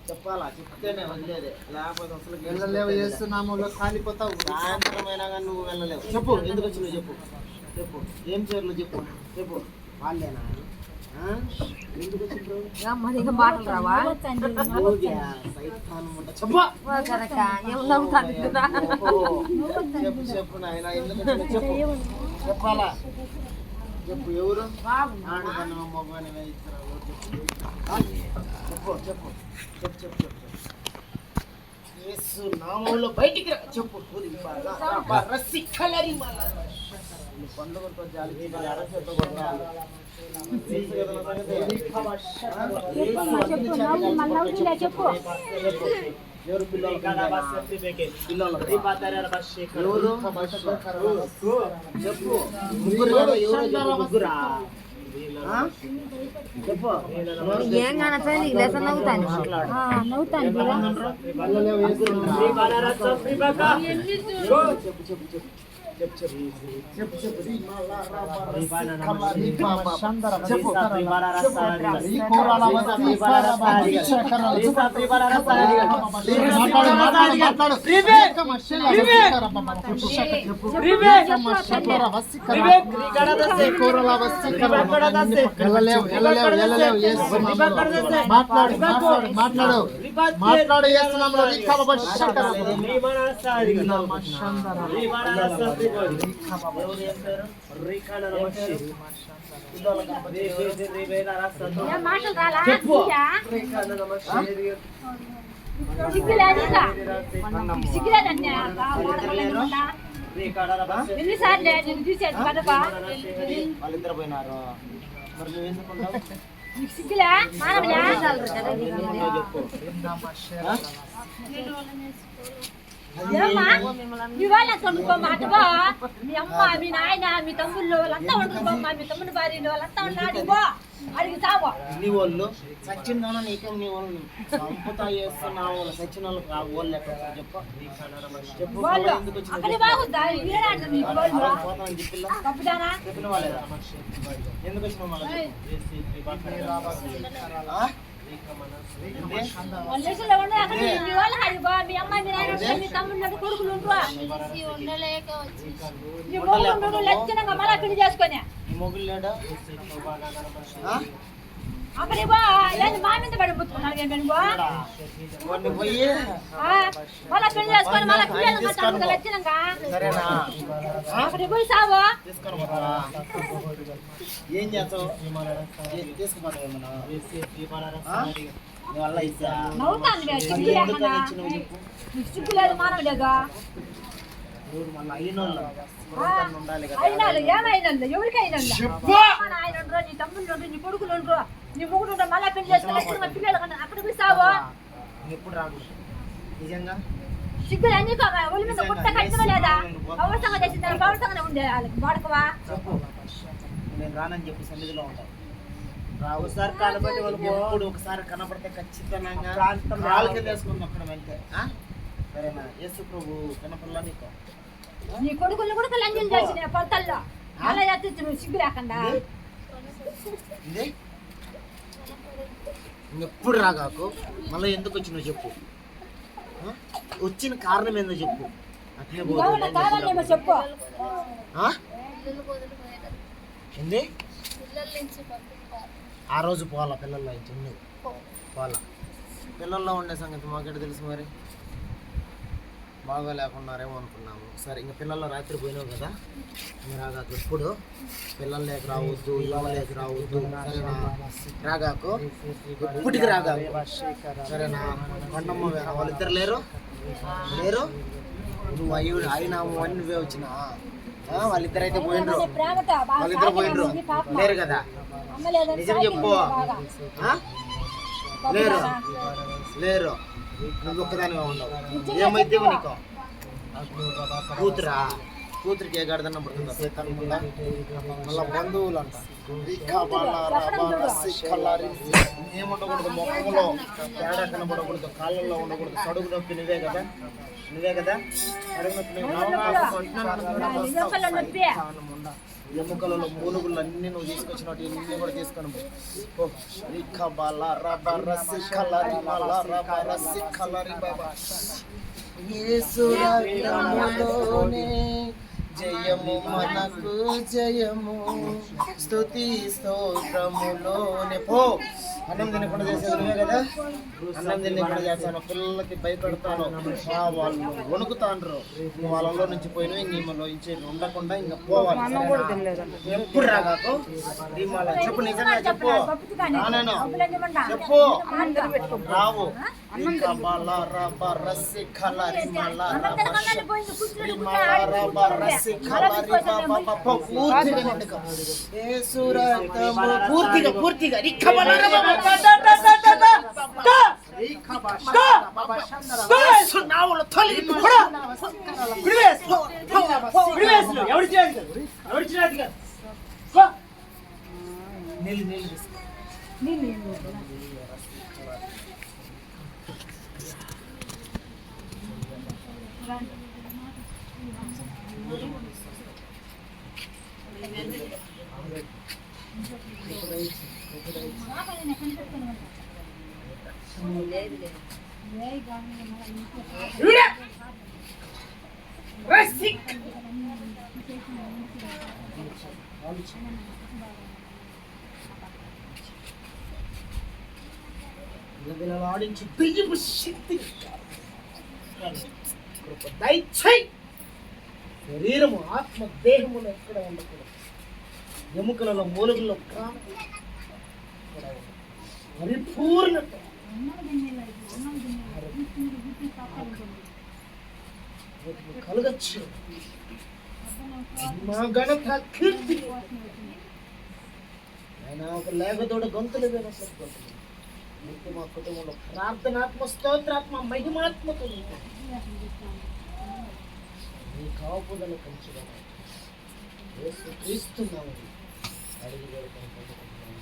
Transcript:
చెప్పాలా చెప్తేనే వదిలేదే, లేకపోతే అసలు వెళ్ళలేవు చేస్తున్నాము కాలిపోతావు. సాయంత్రం అయినా కానీ నువ్వు వెళ్ళలేవు. చెప్పు ఎందుకు వచ్చినావు చెప్పు, చెప్పు ఏం చీరలు చెప్పు, చెప్పు వాళ్ళేనా ఎందుకు వచ్చిండ్రు? మాటలు రావా చెప్పు చెప్పు నాయన ఎందుకు వచ్చినావు చెప్పు, చెప్పాలా చెప్పు. ఎవరు ఆడదన్న మగని చెప్పు చెప్పు చెప్పు చెప్పు చెప్పు యేసు నామములో బయటికి రా చెప్పు. రస్సి కలరి పండుగతో జాలికి అరచేతో కొట్టాలి. ఎవరు పిల్లలు చెప్పు ముగ్గురు ముగ్గురా చెప్పు. ఏం కానట్లేదు లెసన్ నవ్వుతాను నవ్వుతాను చెప్పు చెప్పు చెప్పు మాట్లాడు చేస్తున్నాము. వాళ్ళిద్దరు పోయినారు. మరి నువ్వు ఎందుకుంటావు? సిగ్గులే మానవులే చెప్పు మీ వాళ్ళంతా వండుకోమాటబా, మీ అమ్మ మీ నాయన మీ తమ్ముళ్ళు వాళ్ళంతా వండుకోమ్మా, మీ తమ్ముడు భార్యలు వాళ్ళంతా ఉన్నాడు అడిగి తావో. నీ వాళ్ళు సచిన్ నీకేం నీ వాళ్ళు సంపుతా చేస్తున్నావు. సచిన్ వాళ్ళకి ఆ వాళ్ళు ఎక్కడ చెప్పు చెప్పు అక్కడి బాగుందా తప్పుదానా చెప్పిన వాళ్ళేదా ఎందుకు వచ్చినావు మళ్ళీ మీ అమ్మ మీ నాయన మీ తమ్ముడు కొడుకులు లక్షణంగా మళ్ళా పెళ్లి చేసుకొని అక్కడి మా మీద పడి పుచ్చుకున్నాడు మళ్ళా పెళ్లి చేసుకొని మళ్ళా పిల్లలు లక్షణంగా అక్కడికి పోయి సావు. ఏం చేస్తావు తీసుకుపోతావు నవ్వుతాను సిగ్గు లేదు మానవ లేదా అయినా ఏమైనా ఎవరికైనా ఆయన నీ తమ్ముళ్ళు నీ కొడుకులు నీ మొగుడు మళ్ళా పెళ్లి చేసుకుని పిల్లలు అక్కడ పోయి సావు. ఎప్పుడు రాదు నిజంగా సిగ్గులు అన్ని ఒళ్ళు మీద కొత్త కట్టడం లేదా అవసరంగా చేసిన అవసరంగానే ఉండే వాళ్ళకి వాడుకోవా. నేను రానని చెప్పి సన్నిధిలో ఉంటాను. ఒకసారి కనబడి వాళ్ళు ఒకసారి కనపడితే ఖచ్చితంగా కాళ్ళకి వేసుకుని అక్కడ వెళ్తే సరేనా? యేసు ప్రభు కనపడలా నీకు నీ కొడుకులు కూడా లంజం చేసిన పొలతల్లో అలా చేస్తే నువ్వు సిగ్గు లేకుండా ఎప్పుడు రాగాకు మళ్ళీ ఎందుకు వచ్చి నువ్వు చెప్పు. వచ్చిన కారణం ఏందో చెప్పు. అట్లే చెప్పు ఏంది ఆ రోజు పోవాలా పిల్లల్లో అయితే పోవాలా. పిల్లల్లో ఉండే సంగతి మాకెట తెలుసు మరి బాగా లేకున్నారేమో అనుకున్నాము. సరే ఇంకా పిల్లల్లో రాత్రి పోయినావు కదా మీరు రాగాకు ఎప్పుడు పిల్లలు లేక రావద్దు ఇవ్వ లేక రావద్దు సరేనా? రాగాకు ఎప్పటికి రాగాకు సరేనా? కొండమ్మ వేరా వాళ్ళిద్దరు లేరు లేరు నువ్వు అయినాము అని నువ్వే వచ్చినా వాళ్ళిద్దరైతే పోయినరు వాళ్ళిద్దరు పోయినరు లేరు కదా నిజం చెప్పు. లేరు లేరు నువ్వు ఒక్కదానిగా ఉండవు. ఏమైతే నీకు కూతురా కూతురికి ఏ గడదన్న పడుతుందా సేతాన్ని ముందా మళ్ళీ బంధువులు అంట ఏముండకూడదు మొక్కలో తేడా కనబడకూడదు కాళ్ళల్లో ఉండకూడదు. సడుగు నొప్పి నువ్వే కదా సడుగు నొప్పి ఎముకలలో మూలుగులు అన్ని నువ్వు తీసుకొచ్చినట్టు ఇన్ని కూడా తీసుకొని పో. రిఖ బాల రబ రసి కలరి మల రబ రసి కలరి బాబా. యేసు రక్తములోనే జయము మనకు జయము, స్తుతి స్తోత్రములోనే. పో. అన్నం తినకుండా చేసేది నువ్వే కదా. అన్నం తినకుండా చేస్తాను, పిల్లలకి భయపెడతాను, వాళ్ళు వణుకుతాండ్రు. వాళ్ళలో నుంచి పోయినవి నీమలో నుంచి ఉండకుండా ఇంకా పోవాలి. ఎప్పుడు రాగాకు చెప్పు, నిజంగా చెప్పు. నానేను చెప్పు, రావు. పూర్తిగా పూర్తిగా ఆడించి బియ్యపు శక్తి శరీరము ఆత్మ దేహములు ఎక్కడ ఉండకూడదు. ఎముకలలో మూలుగుల్లో పరిపూర్ణత కలగచ్చు. మా ఘనత కీర్తి ఆయన ఒక లేఖతోడ గొంతులు వేరేసరిపోతుంది. మా కుటుంబంలో ప్రార్థనాత్మ, స్తోత్రాత్మ, మహిమాత్మతో నీ కాపుదల కంచుగా యేసు క్రీస్తు నామములో అడిగి వేడుకొని పొందుకుంటున్నాను.